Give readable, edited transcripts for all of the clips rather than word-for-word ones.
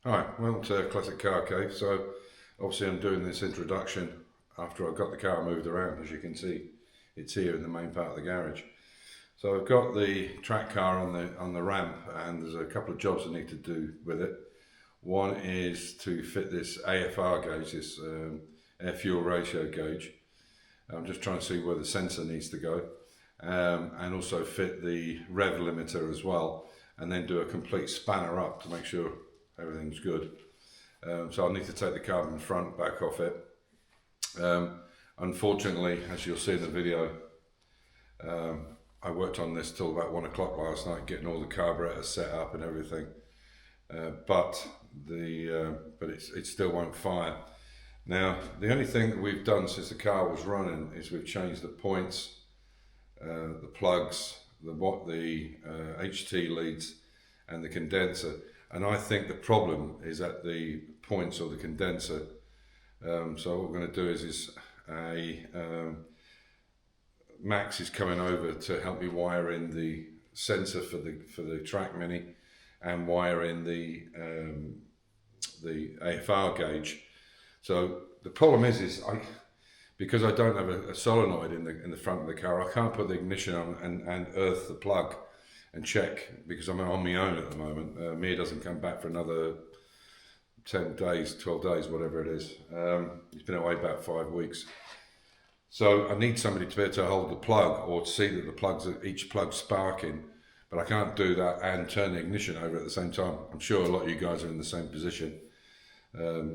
Hi, welcome to Classic Car Cave. So obviously I'm doing this introduction after I've got the car moved around. As you can see, it's here in the main part of the garage. So I've got the track car on the ramp, and there's a couple of jobs I need to do with it. One is to fit this AFR gauge, this air fuel ratio gauge. I'm just trying to see where the sensor needs to go, and also fit the rev limiter as well, and then do a complete spanner up to make sure everything's good. So I'll need to take the carbon front back off it. Unfortunately, as you'll see in the video, I worked on this till about 1 o'clock last night, getting all the carburetor set up and everything. But it still won't fire. Now, the only thing that we've done since the car was running is we've changed the points, the plugs, the HT leads, and the condenser. And I think the problem is at the points of the condenser. So what we're going to do is Max is coming over to help me wire in the sensor for the Track Mini, and wire in the AFR gauge. So the problem is because I don't have a solenoid in the front of the car, I can't put the ignition on and earth the plug and check, because I'm on my own at the moment. Mia doesn't come back for another 10 days, 12 days, whatever it is. He's been away about 5 weeks. So I need somebody to be able to hold the plug, or to see that each plug's sparking, but I can't do that and turn the ignition over at the same time. I'm sure a lot of you guys are in the same position. Yeah,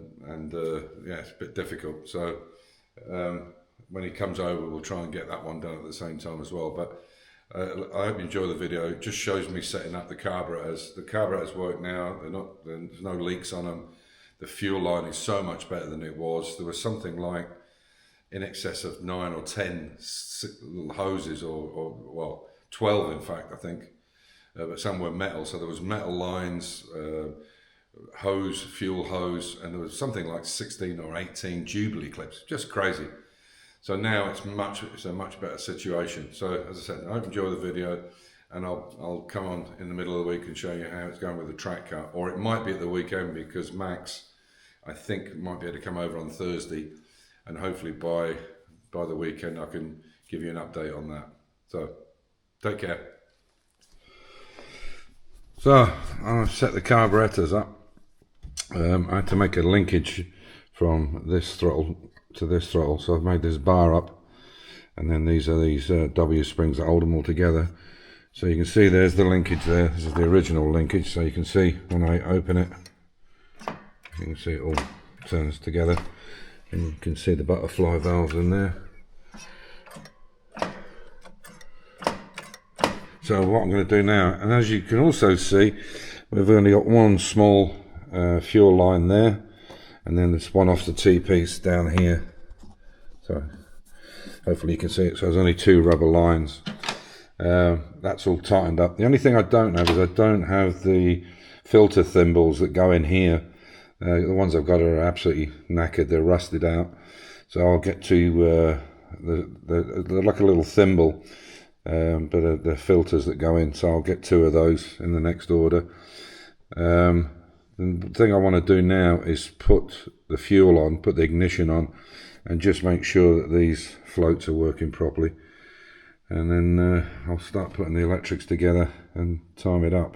it's a bit difficult. So when he comes over, we'll try and get that one done at the same time as well. But I hope you enjoy the video. It just shows me setting up the carburetors. The carburetors work now. There's no leaks on them. The fuel line is so much better than it was. There was something like in excess of 9 or 10 hoses, or well, 12 in fact, I think. But some were metal, so there was metal lines, fuel hose, and there was something like 16 or 18 Jubilee clips. Just crazy. So now it's a much better situation. So as I said, I hope you enjoy the video, and I'll come on in the middle of the week and show you how it's going with the track car. Or it might be at the weekend, because Max, I think, might be able to come over on Thursday, and hopefully by the weekend I can give you an update on that. So take care. So I've set the carburetors up. I had to make a linkage from this throttle to this throttle, so I've made this bar up, and then these are W springs that hold them all together. So you can see there's the linkage there. This is the original linkage, so you can see when I open it, you can see it all turns together, and you can see the butterfly valves in there. So what I'm going to do now, and as you can also see, we've only got one small fuel line there, and then there's one off the T-piece down here. So hopefully you can see it. So there's only 2 rubber lines. That's all tightened up. The only thing I don't have is I don't have the filter thimbles that go in here. The ones I've got are absolutely knackered. They're rusted out. So I'll get to they're like a little thimble, but they're filters that go in. So I'll get 2 of those in the next order. The thing I want to do now is put the fuel on, put the ignition on, and just make sure that these floats are working properly. And then I'll start putting the electrics together and time it up,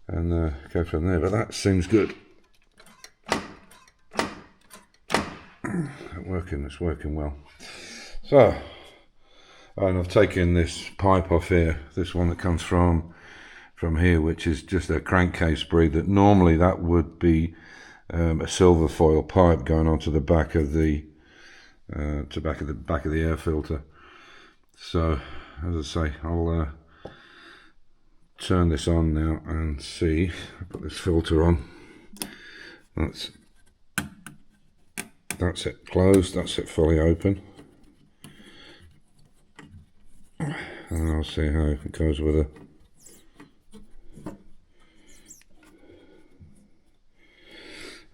and go from there. But that seems good. It's working well. So, and I've taken this pipe off here, this one that comes from here, which is just a crankcase breed. That normally that would be a silver foil pipe going onto the back of the back of the air filter. So as I say, I'll turn this on now and see. I put this filter on. That's it closed. That's it fully open. And I'll see how it goes with it.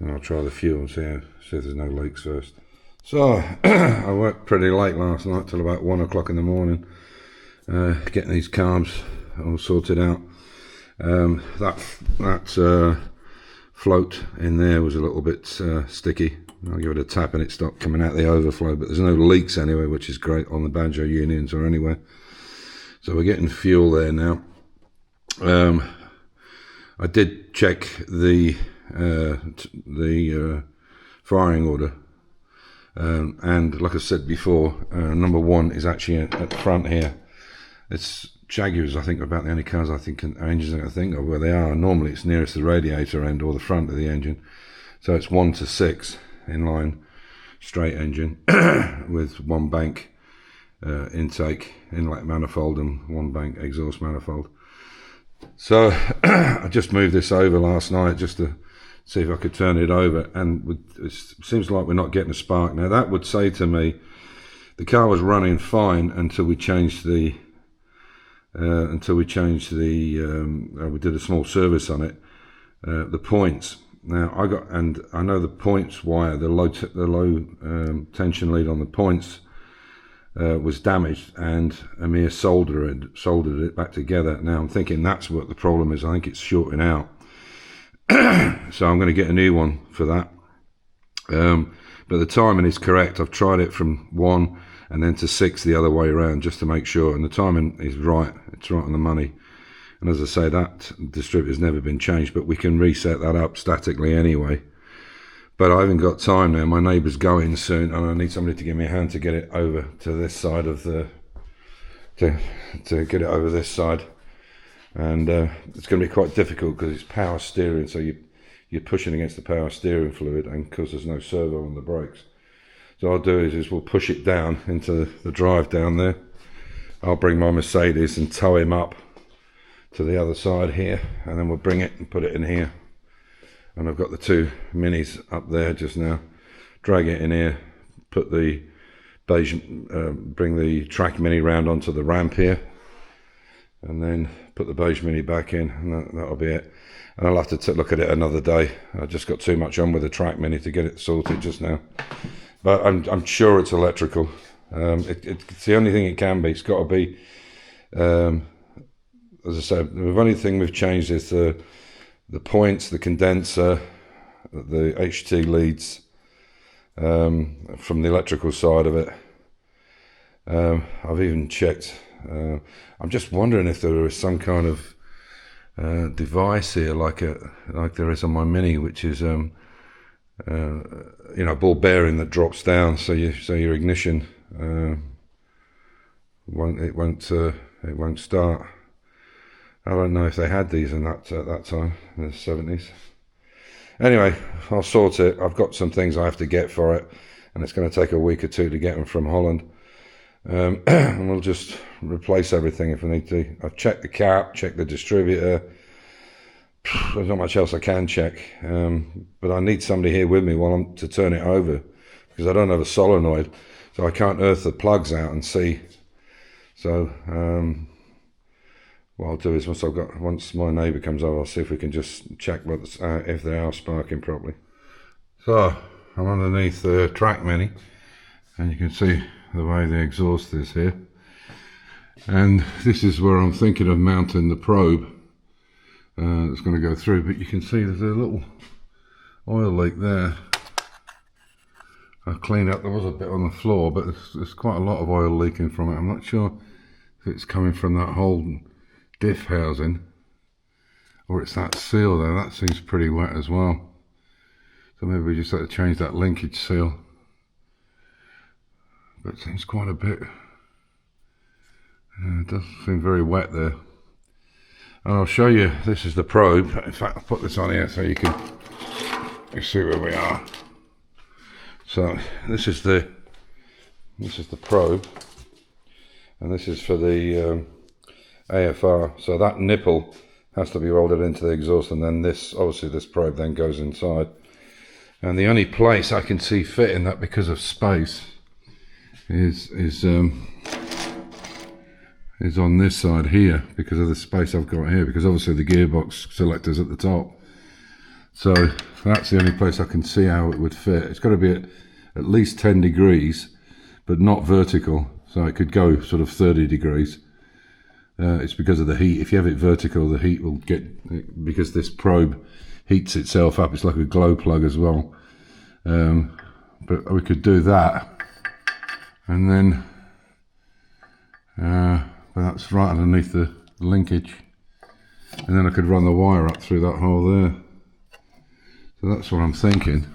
And I'll try the fuel and see if there's no leaks first. So I worked pretty late last night, till about 1 o'clock in the morning, getting these carbs all sorted out. That float in there was a little bit sticky. I'll give it a tap and it stopped coming out the overflow, but there's no leaks anyway, which is great on the Banjo unions or anywhere. So we're getting fuel there now. I did check the firing order, and like I said before, number 1 is actually at the front here. It's Jaguars, I think, are about the only cars I think engines I think of where they are. Normally it's nearest the radiator end or the front of the engine, so it's 1 to 6 inline straight engine with 1 bank intake inlet manifold and 1 bank exhaust manifold. So I just moved this over last night just to see if I could turn it over, and it seems like we're not getting a spark. Now that would say to me the car was running fine until we changed the we did a small service on it, the points. Now I know the points wire, the low tension lead on the points was damaged, and Amir soldered it back together. Now I'm thinking that's what the problem is. I think it's shorting out. So I'm going to get a new one for that. But the timing is correct. I've tried it from 1 and then to 6 the other way around just to make sure, and the timing is right. It's right on the money. And as I say, that distributor's never been changed, but we can reset that up statically anyway. But I haven't got time now. My neighbour's going soon, and I need somebody to give me a hand to get it over to this side of the to get it over this side. And it's going to be quite difficult because it's power steering, so you're pushing against the power steering fluid, and because there's no servo on the brakes. So what I'll do is we'll push it down into the drive down there. I'll bring my Mercedes and tow him up to the other side here, and then we'll bring it and put it in here. And I've got the 2 minis up there just now. Drag it in here, put the beige, bring the track mini round onto the ramp here, and then put the beige mini back in, and that'll be it. And I'll have to look at it another day. I just got too much on with the track mini to get it sorted just now. But I'm sure it's electrical. It's the only thing it can be. It's got to be. As I said, the only thing we've changed is the points, the condenser, the HT leads from the electrical side of it. I've even checked. I'm just wondering if there is some kind of device here, like there is on my Mini, which is a ball bearing that drops down, so your ignition won't start. I don't know if they had these in that at that time in the 70s. Anyway, I'll sort it. I've got some things I have to get for it, and it's going to take a week or 2 to get them from Holland. And we'll just replace everything if we need to. I've checked the cap, checked the distributor. There's not much else I can check, but I need somebody here with me to turn it over, because I don't have a solenoid, so I can't earth the plugs out and see. So what I'll do is once my neighbour comes over, I'll see if we can just check if they are sparking properly. So I'm underneath the track mini, and you can see the way the exhaust is here, and this is where I'm thinking of mounting the probe that's going to go through. But you can see there's a little oil leak there. I cleaned up, there was a bit on the floor, but there's quite a lot of oil leaking from it. I'm not sure if it's coming from that whole diff housing or it's that seal there. That seems pretty wet as well, so maybe we just have to change that linkage seal. But it seems quite a bit, it does seem very wet there. And I'll show you, this is the probe. In fact, I'll put this on here so you see where we are. So this is the probe, and this is for the AFR. So that nipple has to be welded into the exhaust, and then obviously this probe then goes inside. And the only place I can see fitting that because of space is on this side here, because of the space I've got here, because obviously the gearbox selector's at the top. So that's the only place I can see how it would fit. It's got to be at least 10 degrees, but not vertical, so it could go sort of 30 degrees. It's because of the heat. If you have it vertical, the heat will get, because this probe heats itself up. It's like a glow plug as well. But we could do that, and then that's right underneath the linkage, and then I could run the wire up through that hole there. So that's what I'm thinking.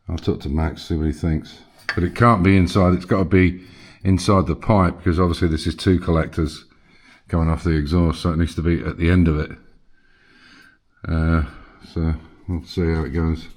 I'll talk to Max, see what he thinks. But it can't be inside, it's got to be inside the pipe, because obviously this is 2 collectors coming off the exhaust, so it needs to be at the end of it. So we'll see how it goes.